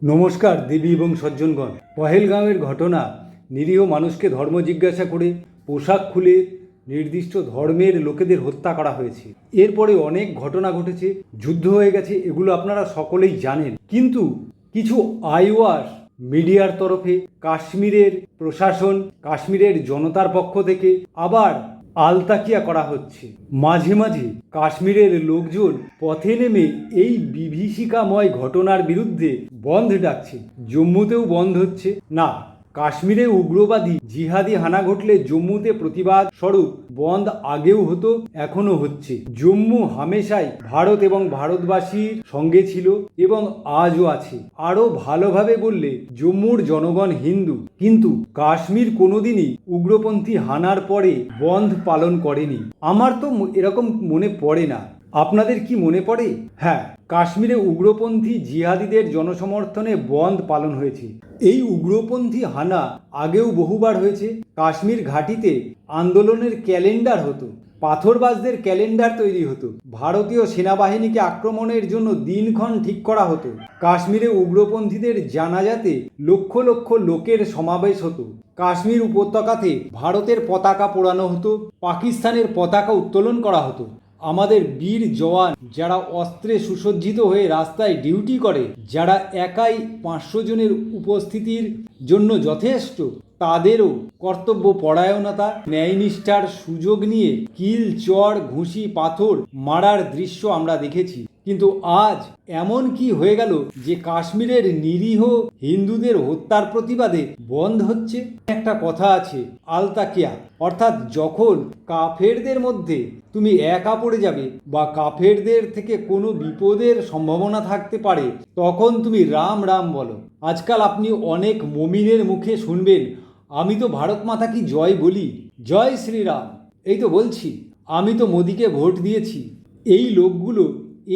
নমস্কার দেবী এবং সজ্জনগণ। পহেলগাঁওয়ের ঘটনা, নিরীহ মানুষকে ধর্ম জিজ্ঞাসা করে পোশাক খুলে নির্দিষ্ট ধর্মের লোকেদের হত্যা করা হয়েছে। এরপরে অনেক ঘটনা ঘটেছে, যুদ্ধ হয়ে গেছে, এগুলো আপনারা সকলেই জানেন। কিন্তু কিছু আইওয়াস মিডিয়ার তরফে, কাশ্মীরের প্রশাসন, কাশ্মীরের জনতার পক্ষ থেকে আবার আলতাকিয়া করা হচ্ছে। মাঝে মাঝে কাশ্মীরের লোকজন পথে নেমে এই বিভীষিকাময় ঘটনার বিরুদ্ধে বন্ধ ডাকছে। জম্মুতেও বন্ধ হচ্ছে না। কাশ্মীরে উগ্রবাদী জিহাদি হানা ঘটলে জম্মুতে প্রতিবাদ স্বরূপ বন্ধ আগেও হতো, এখনো হচ্ছে। জম্মু হামেশাই ভারত এবং ভারতবাসীর সঙ্গে ছিল এবং আজও আছে। আরো ভালোভাবে বললে জম্মুর জনগণ হিন্দু, কিন্তু কাশ্মীর কোনোদিনই উগ্রপন্থী হানার পরে বন্ধ পালন করেনি। আমার তো এরকম মনে পড়ে না। আপনাদের কি মনে পড়ে? হ্যাঁ, কাশ্মীরে উগ্রপন্থী জিহাদিদের জনসমর্থনে বন্ধ পালন হয়েছে। এই উগ্রপন্থী হানা আগেও বহুবার হয়েছে। কাশ্মীর ঘাঁটিতে আন্দোলনের ক্যালেন্ডার হতো, পাথরবাজদের ক্যালেন্ডার তৈরি হতো, ভারতীয় সেনাবাহিনীকে আক্রমণের জন্য দিনক্ষণ ঠিক করা হতো। কাশ্মীরে উগ্রপন্থীদের জানাজাতে লক্ষ লক্ষ লোকের সমাবেশ হতো। কাশ্মীর উপত্যকাতে ভারতের পতাকা পোড়ানো হতো, পাকিস্তানের পতাকা উত্তোলন করা হতো। আমাদের বীর জওয়ান যারা অস্ত্রে সুসজ্জিত হয়ে রাস্তায় ডিউটি করে, যারা একাই 500 জনের উপস্থিতির জন্য যথেষ্ট, তাদেরও কর্তব্য পরায়ণতা, ন্যায়নিষ্ঠার সুযোগ নিয়ে কিল, চড়, ঘুষি, পাথর মারার দৃশ্য আমরা দেখেছি। কিন্তু আজ এমন কি হয়ে গেল যে কাশ্মীরের নিরীহ হিন্দুদের হত্যার প্রতিবাদে বন্ধ হচ্ছে? একটা কথা আছে, আলতাকিয়া, অর্থাৎ যখন কাফেরদের মধ্যে তুমি একা পড়ে যাবে বা কাফেরদের থেকে কোনো বিপদের সম্ভাবনা থাকতে পারে, তখন তুমি রাম রাম বলো। আজকাল আপনি অনেক মুমিনের মুখে শুনবেন, আমি তো ভারত মাতা কি জয় বলি, জয় শ্রীরাম, এই তো বলছি, আমি তো মোদিকে ভোট দিয়েছি। এই লোকগুলো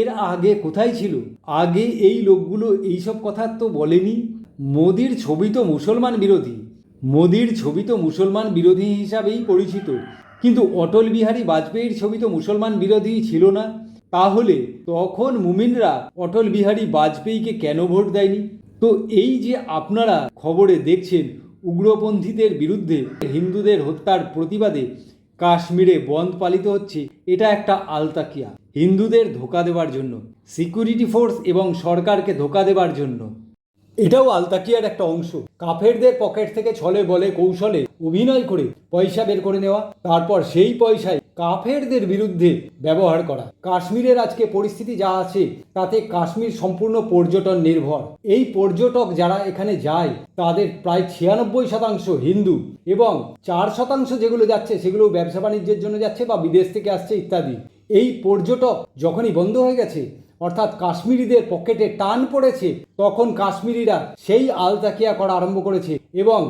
এর আগে কোথায় ছিল? আগে এই লোকগুলো এইসব কথা তো বলেনি। মোদির ছবি তো মুসলমান বিরোধী, মোদির ছবি তো মুসলমান বিরোধী হিসাবেই পরিচিত, কিন্তু অটল বিহারী বাজপেয়ীর ছবি তো মুসলমান বিরোধী ছিল না। তাহলে তখন মুমিনরা অটল বিহারী বাজপেয়ীকে কেন ভোট দেয়নি? তো এই যে আপনারা খবরে দেখছেন উগ্রপন্থীদের বিরুদ্ধে হিন্দুদের হত্যার প্রতিবাদে কাশ্মীরে বন্ধ পালিত হচ্ছে, এটা একটা আলতাকিয়া, হিন্দুদের ধোঁকা দেওয়ার জন্য, সিকিউরিটি ফোর্স এবং সরকারকে ধোঁকা দেওয়ার জন্য। এটাও আলতাকিয়ার একটা অংশ। কাফেরদের পকেট থেকে ছলে বলে কৌশলে অভিনয় করে পয়সা বের করে নেওয়া, তারপর সেই পয়সায় কাফেরদের বিরুদ্ধে ব্যবহার করা। কাশ্মীরের আজকে পরিস্থিতি যা আছে, তাতে কাশ্মীর সম্পূর্ণ পর্যটন নির্ভর। এই পর্যটক যারা এখানে যায়, তাদের প্রায় 96% হিন্দু এবং 4% যেগুলো যাচ্ছে সেগুলো ব্যবসা বাণিজ্যের জন্য যাচ্ছে বা বিদেশ থেকে আসছে ইত্যাদি। এই পর্যটক যখনই বন্ধ হয়ে গেছে, অর্থাৎ কাশ্মীরিদের পকেটে টান পড়েছে, তখন কাশ্মীরিরা সেই আলতাকিয়া করা আরম্ভ করেছে এবং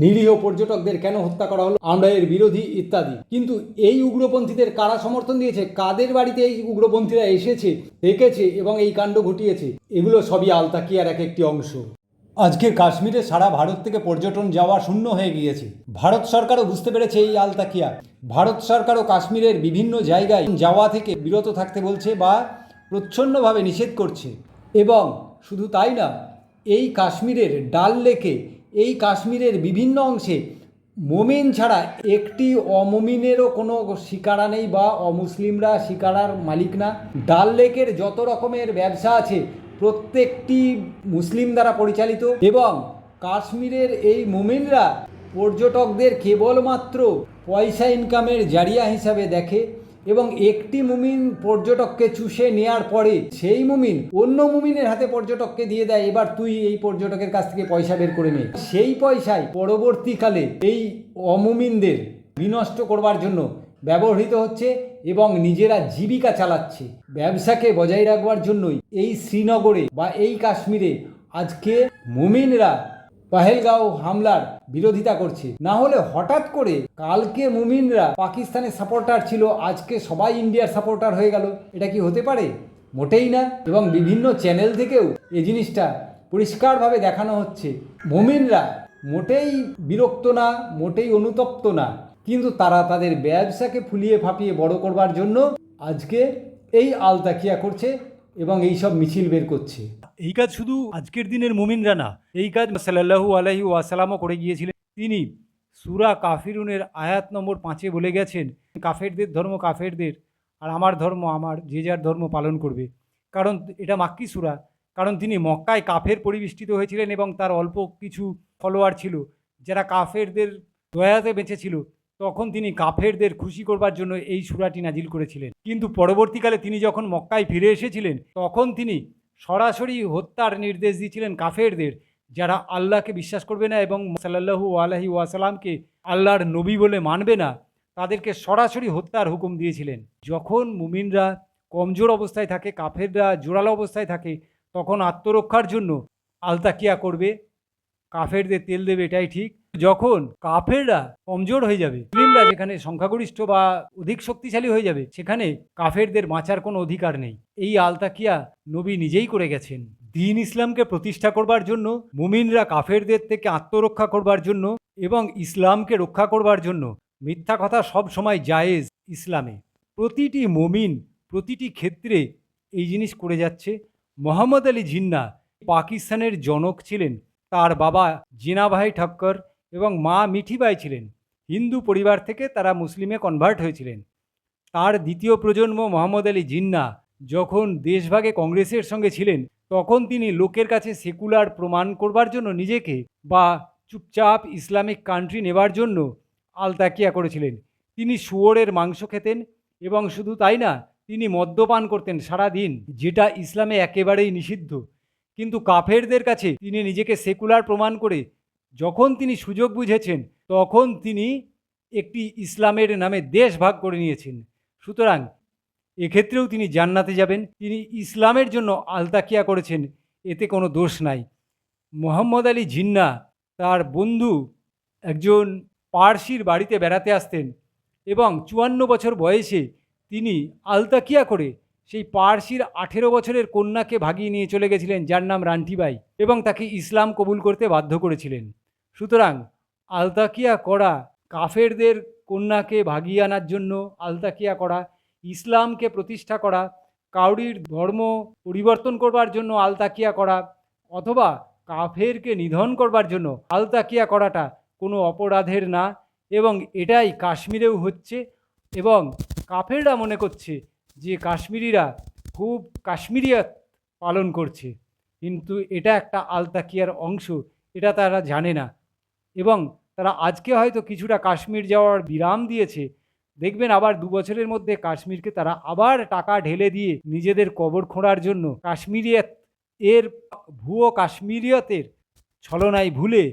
নিরীহ পর্যটকদের কেন হত্যা করা হলো, আমরা এর বিরোধী ইত্যাদি। কিন্তু এই উগ্রপন্থীদের কারা সমর্থন দিয়েছে, কাদের বাড়িতে এই উগ্রপন্থীরা এসেছে, দেখেছে এবং এই কাণ্ড ঘটিয়েছে, এগুলো সবই আলতাকিয়ার এক একটি অংশ। আজকে কাশ্মীরে সারা ভারত থেকে পর্যটন যাওয়া শূন্য হয়ে গিয়েছে। ভারত সরকারও বুঝতে পেরেছে এই আলতাকিয়া। ভারত সরকারও কাশ্মীরের বিভিন্ন জায়গায় যাওয়া থেকে বিরত থাকতে বলছে বা প্রচ্ছন্নভাবে নিষেধ করছে। এবং শুধু তাই না, এই কাশ্মীরের ডাল লেকে, এই কাশ্মীরের বিভিন্ন অংশে মোমিন ছাড়া একটি অমুমিনেরও কোনো শিকারা নেই বা অমুসলিমরা শিকারার মালিক না। ডাল লেকের যত রকমের ব্যবসা আছে প্রত্যেকটি মুসলিম দ্বারা পরিচালিত এবং কাশ্মীরের এই মুমিনরা পর্যটকদের কেবলমাত্র পয়সা ইনকামের জারিয়া হিসাবে দেখে এবং একটি মুমিন পর্যটককে চুষে নেওয়ার পরে সেই মুমিন অন্য মুমিনের হাতে পর্যটককে দিয়ে দেয়, এবার তুই এই পর্যটকের কাছ থেকে পয়সা বের করে নে। সেই পয়সায় পরবর্তীকালে এই অমুমিনদের বিনষ্ট করবার জন্য ব্যবহৃত হচ্ছে এবং নিজেরা জীবিকা চালাচ্ছে। ব্যবসাকে বজায় রাখবার জন্যই এই শ্রীনগরে বা এই কাশ্মীরে আজকে মুমিনরা পহেলগাঁও হামলার বিরোধিতা করছে। না হলে হঠাৎ করে কালকে মুমিনরা পাকিস্তানের সাপোর্টার ছিল, আজকে সবাই ইন্ডিয়ার সাপোর্টার হয়ে গেল, এটা কি হতে পারে? মোটেই না। এবং বিভিন্ন চ্যানেল থেকেও এই জিনিসটা পরিষ্কারভাবে দেখানো হচ্ছে। মুমিনরা মোটেই বিরক্ত না, মোটেই অনুতপ্ত না, কিন্তু তারা তাদের ব্যবসাকে ফুলিয়ে ফাঁপিয়ে বড় করবার জন্য আজকে এই আলতাকিয়া করছে এবং এই সব মিছিল বের করছে। এই কাজ শুধু আজকের দিনের মুমিনরা না, এই কাজ সাল্লাল্লাহু আলাইহি ওয়াসাল্লামও করে গিয়েছিলেন। তিনি সূরা কাফিরুনের আয়াত নম্বর 5-এ বলে গেছেন, কাফেরদের ধর্ম কাফেরদের, আর আমার ধর্ম আমার, যে যার ধর্ম পালন করবে। কারণ এটা মাক্কি সূরা। কারণ তিনি মক্কায় কাফের পরিবেষ্টিত হয়েছিলেন এবং তার অল্প কিছু ফলোয়ার ছিল যারা কাফেরদের দয়াতে বেঁচে ছিল। তখন তিনি কাফেরদের খুশি করবার জন্য এই সূরাটি নাজিল করেছিলেন। কিন্তু পরবর্তীকালে তিনি যখন মক্কায় ফিরে এসেছিলেন, তখন তিনি সরাসরি হত্যার নির্দেশ দিয়েছিলেন কাফেরদের, যারা আল্লাহকে বিশ্বাস করবে না এবং সাল্লাল্লাহু আলাইহি ওয়াসাল্লামকে আল্লাহর নবী বলে মানবে না, তাদেরকে সরাসরি হত্যার হুকুম দিয়েছিলেন। যখন মুমিনরা কমজোর অবস্থায় থাকে, কাফেররা জোরালো অবস্থায় থাকে, তখন আত্মরক্ষার জন্য আলতাকিয়া করবে, কাফেরদের তেল দেবে, এটাই ঠিক। যখন কাফেররা কমজোর হয়ে যাবে, মুসলিমরা যেখানে সংখ্যাগরিষ্ঠ বা অধিক শক্তিশালী হয়ে যাবে, সেখানে কাফেরদের বাঁচার কোনো অধিকার নেই। এই আলতাকিয়া নবী নিজেই করে গেছেন। দ্বীন ইসলামকে প্রতিষ্ঠা করবার জন্য, মুমিনরা কাফেরদের থেকে আত্মরক্ষা করবার জন্য এবং ইসলামকে রক্ষা করবার জন্য মিথ্যা কথা সব সময় জায়েজ ইসলামে। প্রতিটি মুমিন প্রতিটি ক্ষেত্রে এই জিনিস করে যাচ্ছে। মোহাম্মদ আলী জিন্না পাকিস্তানের জনক ছিলেন। তার বাবা জিনাভাই ঠক্কর এবং মা মিঠিবাই ছিলেন হিন্দু পরিবার থেকে, তারা মুসলিমে কনভার্ট হয়েছিলেন। তার দ্বিতীয় প্রজন্ম মোহাম্মদ আলী জিন্না যখন দেশভাগে কংগ্রেসের সঙ্গে ছিলেন, তখন তিনি লোকের কাছে সেকুলার প্রমাণ করবার জন্য নিজেকে, বা চুপচাপ ইসলামিক কান্ট্রি নেবার জন্য আলতাকিয়া করেছিলেন। তিনি শুয়োরের মাংস খেতেন এবং শুধু তাই না, তিনি মদ্যপান করতেন সারা দিন, যেটা ইসলামে একেবারেই নিষিদ্ধ। কিন্তু কাফেরদের কাছে তিনি নিজেকে সেকুলার প্রমাণ করে যখন তিনি সুযোগ বুঝেছেন, তখন তিনি একটি ইসলামের নামে দেশ ভাগ করে নিয়েছেন। সুতরাং এক্ষেত্রেও তিনি জান্নাতে যাবেন। তিনি ইসলামের জন্য আলতাকিয়া করেছেন, এতে কোনো দোষ নাই। মোহাম্মদ আলী জিন্না তার বন্ধু একজন পার্সির বাড়িতে বেড়াতে আসতেন এবং 54 বছর বয়সে তিনি আলতাকিয়া করে সেই পার্সির 18 বছরের কন্যাকে ভাগিয়ে নিয়ে চলে গেছিলেন, যার নাম রান্টিবাই, এবং তাকে ইসলাম কবুল করতে বাধ্য করেছিলেন। সুতরাং আলতাকিয়া করা, কাফেরদের কন্যাকে ভাগিয়ে আনার জন্য আলতাকিয়া করা, ইসলামকে প্রতিষ্ঠা করা, কাউরির ধর্ম পরিবর্তন করবার জন্য আলতাকিয়া করা, অথবা কাফেরকে নিধন করবার জন্য আলতাকিয়া করাটা কোনো অপরাধের না। এবং এটাই কাশ্মীরেও হচ্ছে। এবং কাফেররা মনে করছে যে কাশ্মীরিরা খুব কাশ্মীরিয়াত পালন করছে, কিন্তু এটা একটা আলতাকিয়ার অংশ, এটা তারা জানে না। এবং তারা আজকে হয়তো কিছুটা কাশ্মীর যাওয়ার বিরাম দিয়েছে, দেখবেন আবার 2 বছরের মধ্যে কাশ্মীরকে তারা আবার টাকা ঢেলে দিয়ে নিজেদের কবর খোঁড়ার জন্য কাশ্মীরিয়াত এর ভুয়ো কাশ্মীরিয়তের ছলনায় ভুলে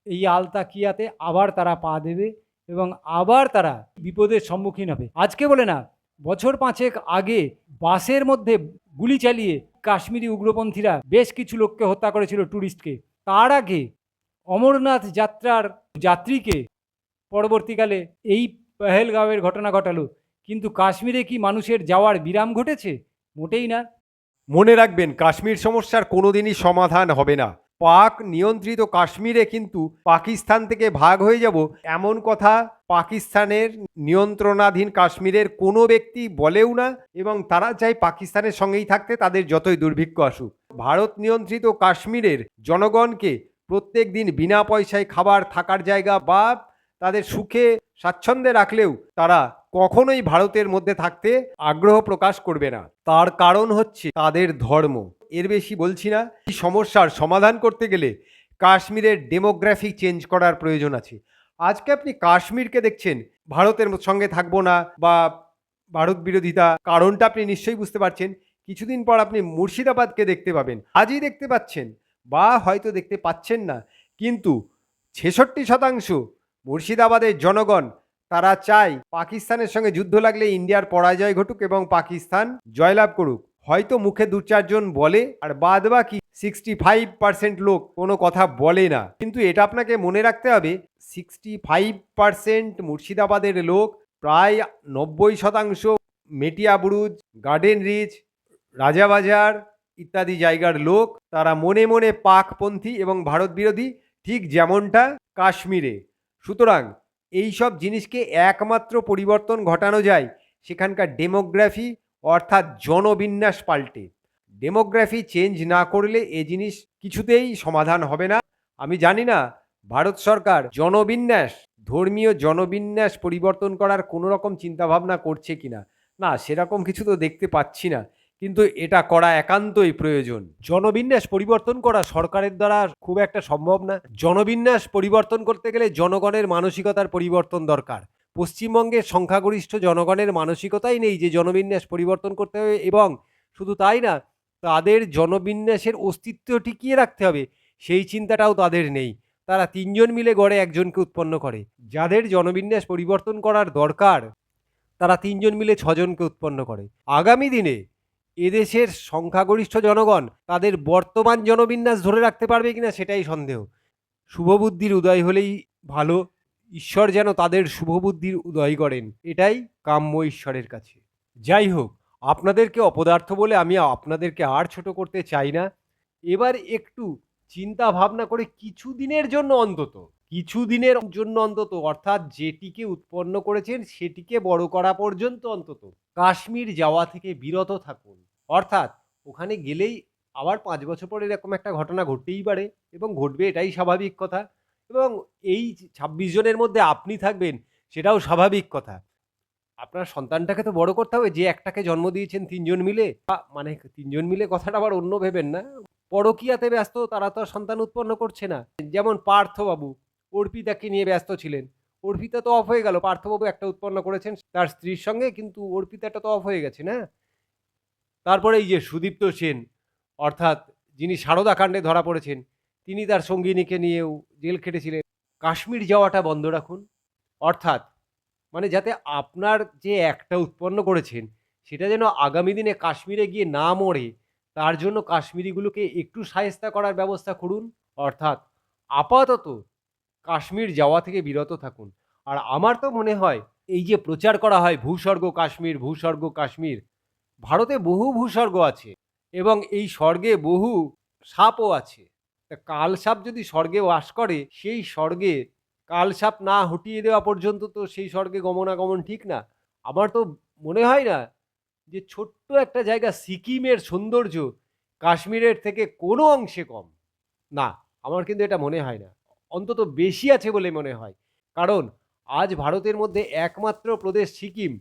এই আলতাকিয়াতে আবার তারা পা দেবে এবং আবার তারা বিপদের সম্মুখীন হবে। আজকে বলে না, বছর 5 আগে বাসের মধ্যে গুলি চালিয়ে কাশ্মীরি উগ্রপন্থীরা বেশ কিছু লোককে হত্যা করেছিল, ট্যুরিস্টকে। তার আগে অমরনাথ যাত্রার যাত্রীকে পরবর্তীকালে এই পেহেলগাঁওয়ের ঘটনা ঘটালো। কিন্তু কাশ্মীরে কি মানুষের যাওয়ার বিরাম ঘটেছে? মোটেই না। মনে রাখবেন, কাশ্মীর সমস্যার কোনোদিনই সমাধান হবে না। পাক নিয়ন্ত্রিত কাশ্মীরে কিন্তু পাকিস্তান থেকে ভাগ হয়ে যাব এমন কথা পাকিস্তানের নিয়ন্ত্রণাধীন কাশ্মীরের কোনো ব্যক্তি বলেও না, এবং তারা চায় পাকিস্তানের সঙ্গেই থাকতে, তাদের যতই দুর্ভিক্ষ আসুক। ভারত নিয়ন্ত্রিত কাশ্মীরের জনগণকে প্রত্যেক দিন বিনা পয়সায় খাবার, থাকার জায়গা বা তাদের সুখে স্বাচ্ছন্দ্যে রাখলেও তারা কখনোই ভারতের মধ্যে থাকতে আগ্রহ প্রকাশ করবে না। তার কারণ হচ্ছে তাদের ধর্ম। এর বেশি বলছি না। এই সমস্যার সমাধান করতে গেলে কাশ্মীরের ডেমোগ্রাফি চেঞ্জ করার প্রয়োজন আছে। আজকে আপনি কাশ্মীরকে দেখছেন ভারতের সঙ্গে থাকবো না বা ভারত বিরোধিতা, কারণটা আপনি নিশ্চয়ই বুঝতে পারছেন। কিছুদিন পর আপনি মুর্শিদাবাদকে দেখতে পাবেন, আজই দেখতে পাচ্ছেন বা হয়তো দেখতে পাচ্ছেন না, কিন্তু 66% মুর্শিদাবাদের জনগণ তারা চায় পাকিস্তানের সঙ্গে যুদ্ধ লাগলে ইন্ডিয়ার পরাজয় ঘটুক এবং পাকিস্তান জয়লাভ করুক। হয়তো মুখে 2-4 জন বলে, আর বাদ বাকি 65% লোক কোনো কথা বলে না। কিন্তু এটা আপনাকে মনে রাখতে হবে, 65% মুর্শিদাবাদের লোক, প্রায় 90% মেটিয়া বুরুজ, গার্ডেন রিচ, রাজাবাজার ইত্যাদি জায়গার লোক, তারা মনে মনে পাকপন্থী এবং ভারত বিরোধী, ঠিক যেমনটা কাশ্মীরে। সুতরাং এই সব জিনিসকে একমাত্র পরিবর্তন ঘটানো যায় সেখানকার ডেমোগ্রাফি, অর্থাৎ জনবিন্যাস পাল্টে। ডেমোগ্রাফি চেঞ্জ না করলে এ জিনিস কিছুতেই সমাধান হবে না। আমি জানি না ভারত সরকার জনবিন্যাস, ধর্মীয় জনবিন্যাস পরিবর্তন করার কোনো রকম চিন্তাভাবনা করছে কিনা। না, সেরকম কিছু তো দেখতে পাচ্ছি না, কিন্তু এটা করা একান্তই প্রয়োজন। জনবিন্যাস পরিবর্তন করা সরকারের দ্বারা খুব একটা সম্ভব না। জনবিন্যাস পরিবর্তন করতে গেলে জনগণের মানসিকতার পরিবর্তন দরকার। পশ্চিমবঙ্গের সংখ্যাগরিষ্ঠ জনগণের মানসিকতাই নেই যে জনবিন্যাস পরিবর্তন করতে হবে, এবং শুধু তাই না, তাদের জনবিন্যাসের অস্তিত্ব টিকিয়ে রাখতে হবে সেই চিন্তাটাও তাদের নেই। তারা তিনজন মিলে গড়ে একজনকে উৎপন্ন করে। যাদের জনবিন্যাস পরিবর্তন করার দরকার তারা তিনজন মিলে ছজনকে উৎপন্ন করে। আগামী দিনে এদেশের সংখ্যাগরিষ্ঠ জনগণ তাদের বর্তমান জনবিন্যাস ধরে রাখতে পারবে কিনা সেটাই সন্দেহ। শুভবুদ্ধির উদয় হলেই ভালো। ঈশ্বর যেন তাদের শুভবুদ্ধির উদয় করেন, এটাই কাম্য ঈশ্বরের কাছে। যাই হোক, আপনাদেরকে অপদার্থ বলে আমি আপনাদেরকে আর ছোট করতে চাই না। এবার একটু চিন্তা ভাবনা করে কিছুদিনের জন্য অন্তত অর্থাৎ যেটিকে উৎপন্ন করেছেন সেটিকে বড় করা পর্যন্ত অন্তত কাশ্মীর যাওয়া থেকে বিরত থাকুন। অর্থাৎ ওখানে গেলেই আবার 5 বছর পরে এরকম একটা ঘটনা ঘটতেই পারে, এবং ঘটবে, এটাই স্বাভাবিক কথা। এবং এই 26 জনের মধ্যে আপনি থাকবেন, সেটাও স্বাভাবিক কথা। আপনার সন্তানটাকে তো বড় করতে হবে, যে একটাকে জন্ম দিয়েছেন 3জন মিলে। মানে 3জন মিলে কথাটা আবার অন্য ভেবেন না, পরকীয়াতে ব্যস্ত, তারা তো আর সন্তান উৎপন্ন করছে না। যেমন পার্থবাবু অর্পিতাকে নিয়ে ব্যস্ত ছিলেন, অর্পিতা তো অফ হয়ে গেল, পার্থবাবু একটা উৎপন্ন করেছেন তার স্ত্রীর সঙ্গে, কিন্তু অর্পিতাটা তো অফ হয়ে গেছে না। তারপরে এই যে সুদীপ্ত সেন, অর্থাৎ যিনি সারদা কাণ্ডে ধরা পড়েছেন, তিনি তার সঙ্গিনীকে নিয়েও জেল খেটেছিলেন। কাশ্মীর যাওয়াটা বন্ধ রাখুন। অর্থাৎ মানে যাতে আপনার যে একটা উৎপন্ন করেছেন সেটা যেন আগামী দিনে কাশ্মীরে গিয়ে না মরে, তার জন্য কাশ্মীরিগুলোকে একটু শায়েস্তা করার ব্যবস্থা করুন। অর্থাৎ আপাতত কাশ্মীর যাওয়া থেকে বিরত থাকুন। আর আমার তো মনে হয় এই যে প্রচার করা হয় ভূস্বর্গ কাশ্মীর, ভূস্বর্গ কাশ্মীর, ভারতে বহু ভূস্বর্গ আছে, এবং এই স্বর্গে বহু সাপও আছে। তা কাল সাপ যদি স্বর্গে বাস করে, সেই স্বর্গে কালসাপ না হটিয়ে দেওয়া পর্যন্ত তো সেই স্বর্গে গমনাগমন ঠিক না। আমার তো মনে হয় না যে ছোট্ট একটা জায়গা সিকিমের সৌন্দর্য কাশ্মীরের থেকে কোনো অংশে কম। না, আমার কিন্তু এটা মনে হয় না, অন্তত বেশি আছে বলে মনে হয়। কারণ আজ ভারতের মধ্যে একমাত্র প্রদেশ সিকিম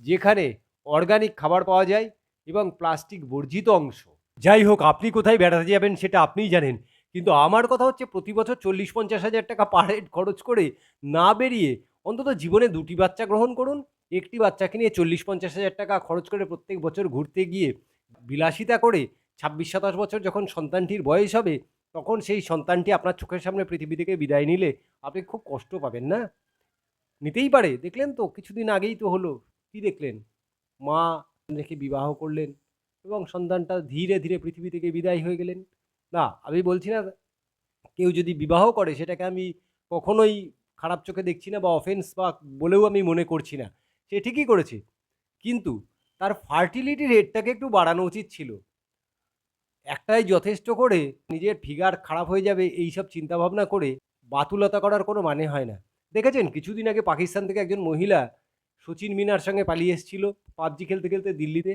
যেখানে অর্গানিক খাবার পাওয়া যায় এবং প্লাস্টিক বর্জিত অংশ। যাই হোক, আপনি কোথায় বেড়াতে যাবেন সেটা আপনিই জানেন, কিন্তু আমার কথা হচ্ছে প্রতি বছর 40-50 হাজার টাকা পার হেড খরচ করে না বেরিয়ে অন্তত জীবনে 2টি বাচ্চা গ্রহণ করুন। একটি বাচ্চাকে নিয়ে 40-50 হাজার টাকা খরচ করে প্রত্যেক বছর ঘুরতে গিয়ে বিলাসিতা করে 26-27 বছর যখন সন্তানটির বয়স হবে, তখন সেই সন্তানটি আপনার চোখের সামনে পৃথিবী থেকে বিদায় নিলে আপনি খুব কষ্ট পাবেন না? নিতেই পারে। দেখলেন তো কিছুদিন আগেই তো হলো, কি দেখলেন? মা রেখে বিবাহ করলেন এবং সন্তানটা ধীরে ধীরে পৃথিবী থেকে বিদায় হয়ে গেলেন। না, আমি বলছি না কেউ যদি বিবাহ করে সেটাকে আমি কখনোই খারাপ চোখে দেখছি না বা অফেন্স বা বলেও আমি মনে করছি না। সে ঠিকই করেছে, কিন্তু তার ফার্টিলিটি রেটটাকে একটু বাড়ানো উচিত ছিল। একটাই যথেষ্ট করে নিজের ফিগার খারাপ হয়ে যাবে এইসব চিন্তাভাবনা করে বাতুলতা করার কোনো মানে হয় না। দেখেছেন কিছুদিন আগে পাকিস্তান থেকে একজন মহিলা সচিন মিনার সঙ্গে পালিয়ে এসেছিল পাবজি খেলতে খেলতে দিল্লিতে।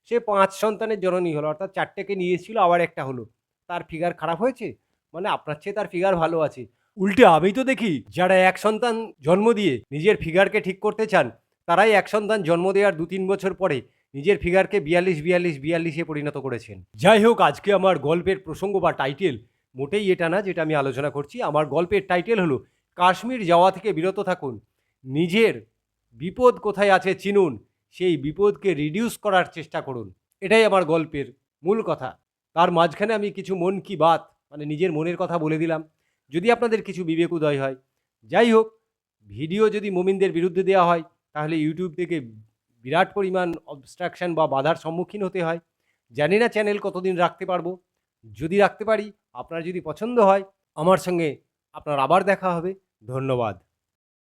সে 5 সন্তানের জননী হলো, অর্থাৎ 4টেকে নিয়ে এসেছিল, আবার একটা হলো। তার ফিগার খারাপ হয়েছে, মানে আপনার চেয়ে তার ফিগার ভালো আছে। উল্টে আমি তো দেখি যারা এক সন্তান জন্ম দিয়ে নিজের ফিগারকে ঠিক করতে চান, তারাই এক সন্তান জন্ম দেওয়ার 2-3 বছর পরে নিজের ফিগারকে 42-42-42-এ পরিণত করেছেন। যাই হোক, আজকে আমার গল্পের প্রসঙ্গ বা টাইটেল মোটেই এটা না যেটা আমি আলোচনা করছি। আমার গল্পের টাইটেল হলো কাশ্মীর যাওয়া থেকে বিরত থাকুন, নিজের বিপদ কোথায় আছে চিনুন, সেই বিপদকে রিডিউস করার চেষ্টা করুন। এটাই আমার গল্পের মূল কথা। তার মাঝখানে আমি কিছু মন কি বাত মানে নিজের মনের কথা বলে দিলাম, যদি আপনাদের কিছু বিবেক উদয় হয়। যাই হোক, ভিডিও যদি মুমিনদের বিরুদ্ধে দেওয়া হয় তাহলে ইউটিউব থেকে বিরাট পরিমাণ অবস্ট্রাকশন বা বাধার সম্মুখীন হতে হয়। জানি না চ্যানেল কতদিন রাখতে পারবো। যদি রাখতে পারি, আপনার যদি পছন্দ হয়, আমার সঙ্গে আপনার আবার দেখা হবে। ধন্যবাদ।